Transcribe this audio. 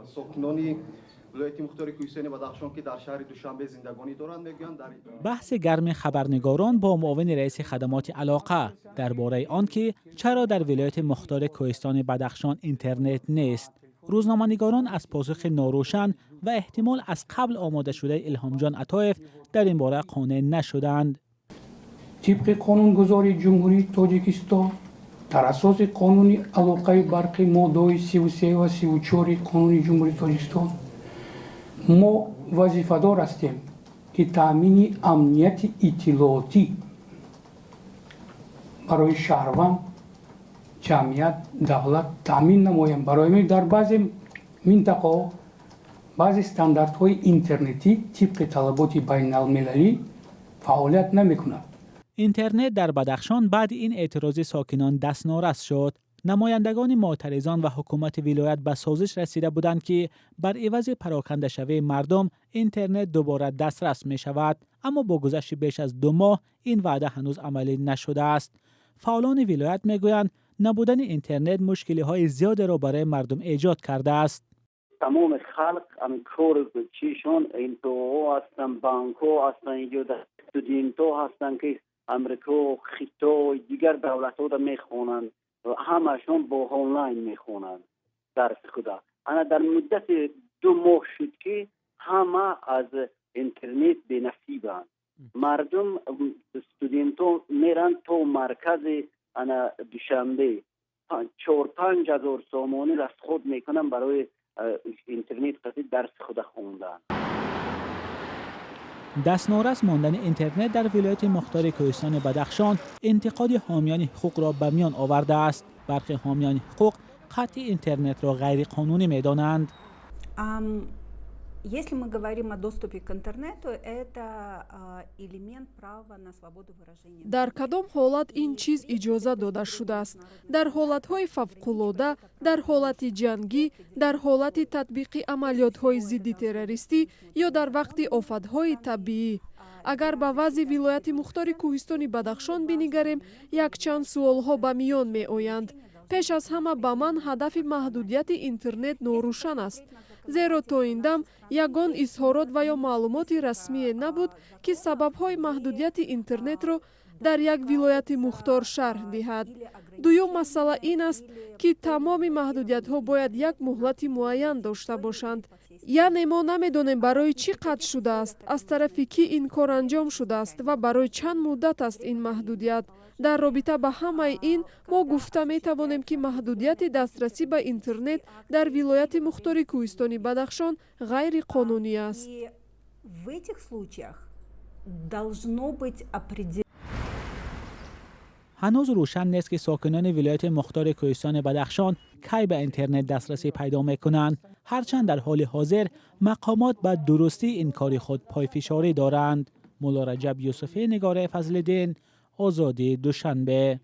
ساکنان ولایت مختار کوهستان بدخشان که در شهر دوشنبه زندگانی دارند میگویند بحث گرم خبرنگاران با معاون رئیس خدمات علاقه درباره آنکه چرا در ولایت مختار کوهستان بدخشان اینترنت نیست. روزنامه‌نگاران از پاسخ ناروشن و احتمال از قبل آماده شده الهام جان عطایف در این باره قانع نشدند. طبق قانونگذاری جمهوری تاجیکستان در اساس قانون علاقه برقی ماده 33 و 34 قانون جمهوری تاجیکستان ما وظیفه‌دار هستیم که تامین امنیت اطلاعاتی برای شهروند، جمعیت، دولت تامین نماییم. برای همین در بعضی منطقه بعضی استانداردهای اینترنتی طبق طلبات بین المللی فعالیت نمی‌کند. اینترنت در بدخشان بعد این اعتراض ساکنان دستنارس شد. نمایندگان معترضان و حکومت ولایت به سازش رسیده بودند که بر عوض پراکنده شوی مردم اینترنت دوباره دسترس می شود، اما با گذشت بیش از 2 ماه این وعده هنوز عملی نشده است. فعالان ولایت می گویند نبودن اینترنت مشکلی های زیادی را برای مردم ایجاد کرده است. تمام خلق کور چیشون این تو هستن، بانکو هستن، اینجا استودینتو هستن که امریکا، خیتو دیگر دولت ها را میخونند و همشون با آنلاین میخونند درس خدا. انا در مدت 2 ماه شد که همه از اینترنت به نصیبند. مردم استودینتو میرن تو مرکز انا دوشنبه 4-5 هزار سامانی را خود میکنن برای اینترنت قصد درس خود خوندن. دستنارس ماندن اینترنت در ولایت مختار کوهستان بدخشان انتقاد حامیان حقوق را به میان آورده است. برخی حامیان حقوق قطع اینترنت را غیر قانونی می‌دانند. Если мы говорим о доступе к интернету, это элемент права на свободу выражения. در کدام حالت این چیز اجازه داده شده است؟ در حالت‌های فوق‌العاده، در حالت جنگی، در حالت تطبیق عملیات‌های ضد تروریستی یا در وقت آفت‌های طبیعی؟ اگر به وضع ولایت مختار کوهستان بدخشان بنگریم، یک چند سوال‌ها به میان می‌آیند. پیش از همه به من هدف محدودیت اینترنت ناروشن است. زیرا تا این دم یگان اظهارات و یا معلومات رسمی نبود که سبب‌های محدودیت اینترنت را در یک ولایت مختار شرح دهد. دوم مسئله این است که تمام محدودیت‌ها باید یک مهلت معین داشته باشند. یعنی ما نمی‌دانیم برای چی قطع شده است، از طرف کی این کار انجام شده است و برای چند مدت است این محدودیت. در رابطه با همه این ما گفته می توانیم که محدودیت دسترسی به اینترنت در ولایت مختار کوهستان بدخشان غیر قانونی است. هنوز روشن نیست که ساکنان ولایت مختار کوهستان بدخشان کی به اینترنت دسترسی پیدا می‌کنند، هرچند در حال حاضر مقامات به درستی این کار خود پایفشاری دارند. مولا رجب یوسفی، نگار فضل‌الدین، آزادی، دوشنبه.